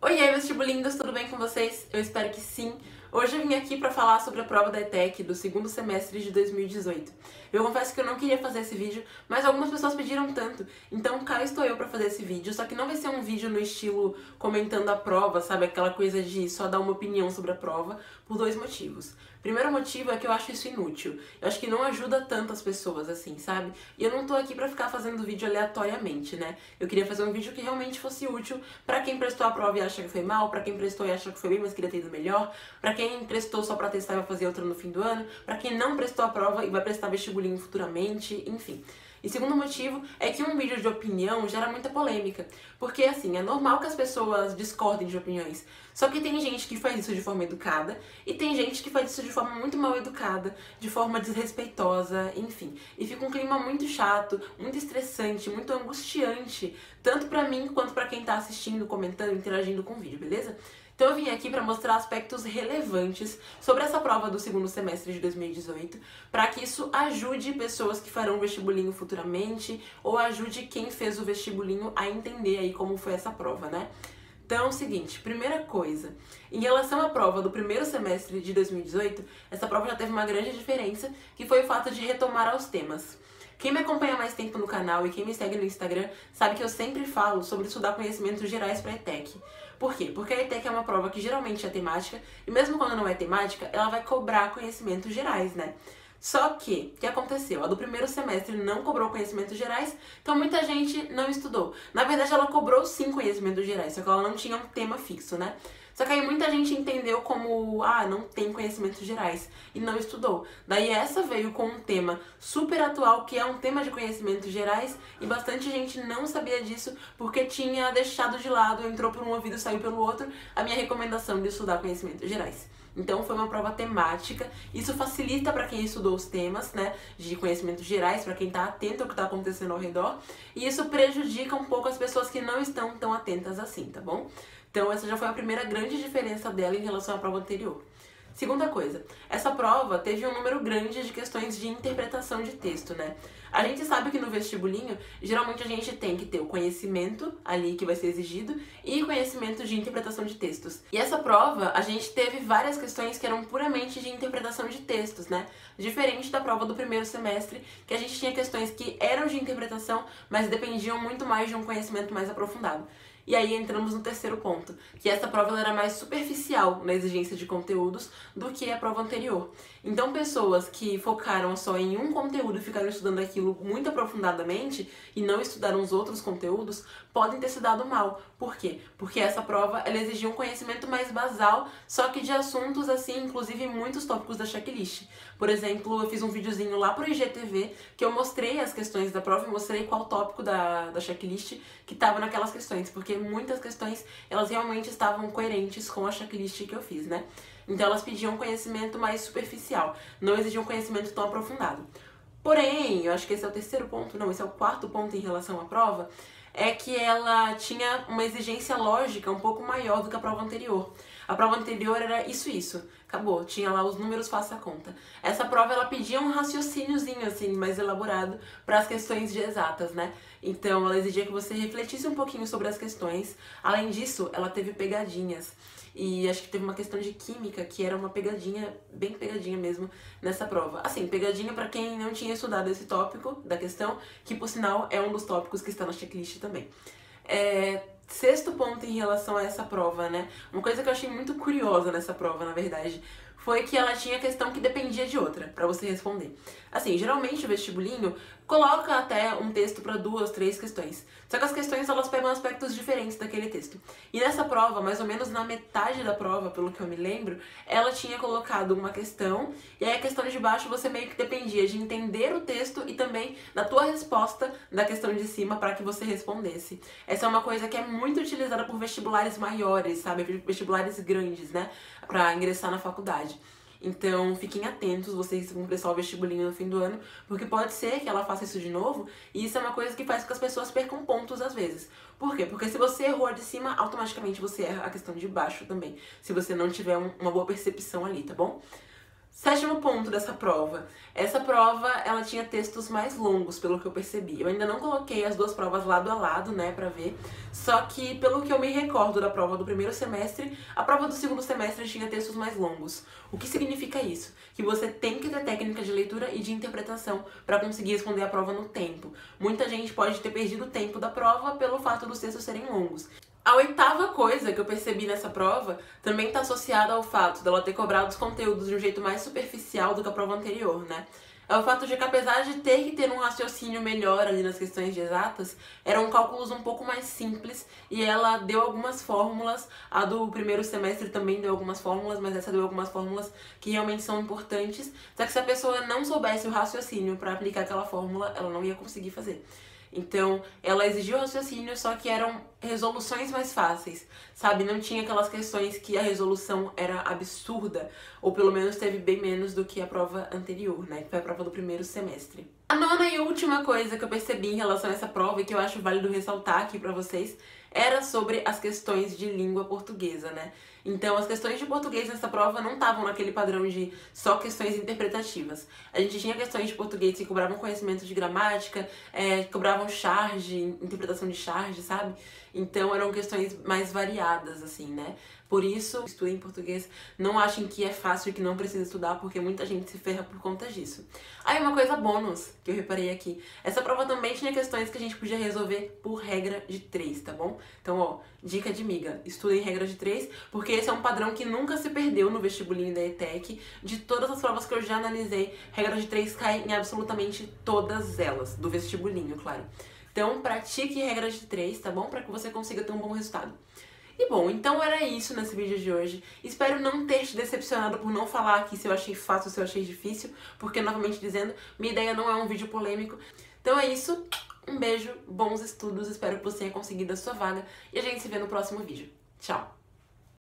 Oi, aí, vestibulindos, tudo bem com vocês? Eu espero que sim. Hoje eu vim aqui para falar sobre a prova da ETEC do segundo semestre de 2018. Eu confesso que eu não queria fazer esse vídeo, mas algumas pessoas pediram tanto, então cá estou eu para fazer esse vídeo, só que não vai ser um vídeo no estilo comentando a prova, sabe? Aquela coisa de só dar uma opinião sobre a prova, por dois motivos. Primeiro motivo é que eu acho isso inútil. Eu acho que não ajuda tanto as pessoas assim, sabe? E eu não tô aqui pra ficar fazendo vídeo aleatoriamente, né? Eu queria fazer um vídeo que realmente fosse útil pra quem prestou a prova e acha que foi mal, pra quem prestou e acha que foi bem, mas queria ter ido melhor, pra quem prestou só pra testar e vai fazer outra no fim do ano, pra quem não prestou a prova e vai prestar vestibulinho futuramente, enfim. E segundo motivo é que um vídeo de opinião gera muita polêmica. Porque, assim, é normal que as pessoas discordem de opiniões. Só que tem gente que faz isso de forma educada e tem gente que faz isso de forma muito mal educada, de forma desrespeitosa, enfim. E fica um clima muito chato, muito estressante, muito angustiante, tanto pra mim quanto pra quem tá assistindo, comentando, interagindo com o vídeo, beleza? Então eu vim aqui para mostrar aspectos relevantes sobre essa prova do segundo semestre de 2018, para que isso ajude pessoas que farão vestibulinho futuramente ou ajude quem fez o vestibulinho a entender aí como foi essa prova, né? Então, é o seguinte, primeira coisa, em relação à prova do primeiro semestre de 2018, essa prova já teve uma grande diferença, que foi o fato de retomar aos temas. Quem me acompanha há mais tempo no canal e quem me segue no Instagram sabe que eu sempre falo sobre estudar conhecimentos gerais para a ETEC. Por quê? Porque a ETEC é uma prova que geralmente é temática, e mesmo quando não é temática, ela vai cobrar conhecimentos gerais, né? Só que, o que aconteceu? A do primeiro semestre não cobrou conhecimentos gerais, então muita gente não estudou. Na verdade, ela cobrou sim conhecimentos gerais, só que ela não tinha um tema fixo, né? Só que aí muita gente entendeu como, não tem conhecimentos gerais, e não estudou. Daí essa veio com um tema super atual, que é um tema de conhecimentos gerais, e bastante gente não sabia disso, porque tinha deixado de lado, entrou por um ouvido e saiu pelo outro, a minha recomendação de estudar conhecimentos gerais. Então foi uma prova temática, isso facilita para quem estudou os temas, né, de conhecimentos gerais, para quem está atento ao que está acontecendo ao redor, e isso prejudica um pouco as pessoas que não estão tão atentas assim, tá bom? Então essa já foi a primeira grande diferença dela em relação à prova anterior. Segunda coisa, essa prova teve um número grande de questões de interpretação de texto, né? A gente sabe que no vestibulinho, geralmente a gente tem que ter o conhecimento ali que vai ser exigido e conhecimento de interpretação de textos. E essa prova, a gente teve várias questões que eram puramente de interpretação de textos, né? Diferente da prova do primeiro semestre, que a gente tinha questões que eram de interpretação, mas dependiam muito mais de um conhecimento mais aprofundado. E aí entramos no terceiro ponto, que essa prova ela era mais superficial na exigência de conteúdos do que a prova anterior. Então pessoas que focaram só em um conteúdo e ficaram estudando aquilo muito aprofundadamente e não estudaram os outros conteúdos, podem ter se dado mal. Por quê? Porque essa prova ela exigia um conhecimento mais basal, só que de assuntos assim, inclusive muitos tópicos da checklist. Por exemplo, eu fiz um videozinho lá pro IGTV que eu mostrei as questões da prova e mostrei qual tópico da checklist que estava naquelas questões, porque muitas questões elas realmente estavam coerentes com a checklist que eu fiz, né? Então elas pediam conhecimento mais superficial, não exigiam conhecimento tão aprofundado. Porém, eu acho que esse é o terceiro ponto, não, esse é o quarto ponto em relação à prova, é que ela tinha uma exigência lógica um pouco maior do que a prova anterior. A prova anterior era isso, acabou, tinha lá os números, faça a conta. Essa prova ela pedia um raciocíniozinho assim, mais elaborado para as questões de exatas, né? Então ela exigia que você refletisse um pouquinho sobre as questões. Além disso, ela teve pegadinhas. E acho que teve uma questão de química que era uma pegadinha, bem pegadinha mesmo, nessa prova. Assim, pegadinha para quem não tinha estudado esse tópico da questão, que por sinal é um dos tópicos que está na checklist também. Sexto ponto em relação a essa prova, né? Uma coisa que eu achei muito curiosa nessa prova, na verdade, foi que ela tinha questão que dependia de outra, pra você responder. Assim, geralmente o vestibulinho coloca até um texto para 2, 3 questões. Só que as questões, elas pegam aspectos diferentes daquele texto. E nessa prova, mais ou menos na metade da prova, pelo que eu me lembro, ela tinha colocado uma questão, e aí a questão de baixo você meio que dependia de entender o texto e também da tua resposta da questão de cima para que você respondesse. Essa é uma coisa que é muito utilizada por vestibulares maiores, sabe? Vestibulares grandes, né? Pra ingressar na faculdade. Então, fiquem atentos, vocês vão prestar o vestibulinho no fim do ano, porque pode ser que ela faça isso de novo, e isso é uma coisa que faz com que as pessoas percam pontos às vezes. Por quê? Porque se você errou a de cima, automaticamente você erra a questão de baixo também, se você não tiver uma boa percepção ali, tá bom? Sétimo ponto dessa prova. Essa prova, ela tinha textos mais longos, pelo que eu percebi. Eu ainda não coloquei as duas provas lado a lado, né, pra ver. Só que, pelo que eu me recordo da prova do primeiro semestre, a prova do segundo semestre tinha textos mais longos. O que significa isso? Que você tem que ter técnica de leitura e de interpretação pra conseguir responder a prova no tempo. Muita gente pode ter perdido o tempo da prova pelo fato dos textos serem longos. A oitava coisa que eu percebi nessa prova também está associada ao fato dela ter cobrado os conteúdos de um jeito mais superficial do que a prova anterior, né? É o fato de que, apesar de ter que ter um raciocínio melhor ali nas questões de exatas, eram cálculos um pouco mais simples e ela deu algumas fórmulas. A do primeiro semestre também deu algumas fórmulas, mas essa deu algumas fórmulas que realmente são importantes. Só que se a pessoa não soubesse o raciocínio para aplicar aquela fórmula, ela não ia conseguir fazer. Então, ela exigiu raciocínio, só que eram resoluções mais fáceis, sabe? Não tinha aquelas questões que a resolução era absurda, ou pelo menos teve bem menos do que a prova anterior, né? Que foi a prova do primeiro semestre. A nona e última coisa que eu percebi em relação a essa prova, e que eu acho válido ressaltar aqui pra vocês, era sobre as questões de língua portuguesa, né? Então, as questões de português nessa prova não estavam naquele padrão de só questões interpretativas. A gente tinha questões de português que cobravam conhecimento de gramática, cobravam charge, interpretação de charge, sabe? Então, eram questões mais variadas, assim, né? Por isso, estudem português, não achem que é fácil e que não precisa estudar, porque muita gente se ferra por conta disso. Aí, uma coisa bônus que eu reparei aqui. Essa prova também tinha questões que a gente podia resolver por regra de 3, tá bom? Então, ó, dica de miga, estudem regra de 3, porque esse é um padrão que nunca se perdeu no vestibulinho da ETEC. De todas as provas que eu já analisei, regra de 3 cai em absolutamente todas elas, do vestibulinho, claro. Então, pratique regra de 3, tá bom? Pra que você consiga ter um bom resultado. E bom, então era isso nesse vídeo de hoje. Espero não ter te decepcionado por não falar aqui se eu achei fácil ou se eu achei difícil, porque, novamente dizendo, minha ideia não é um vídeo polêmico. Então é isso, um beijo, bons estudos, espero que você tenha conseguido a sua vaga e a gente se vê no próximo vídeo. Tchau!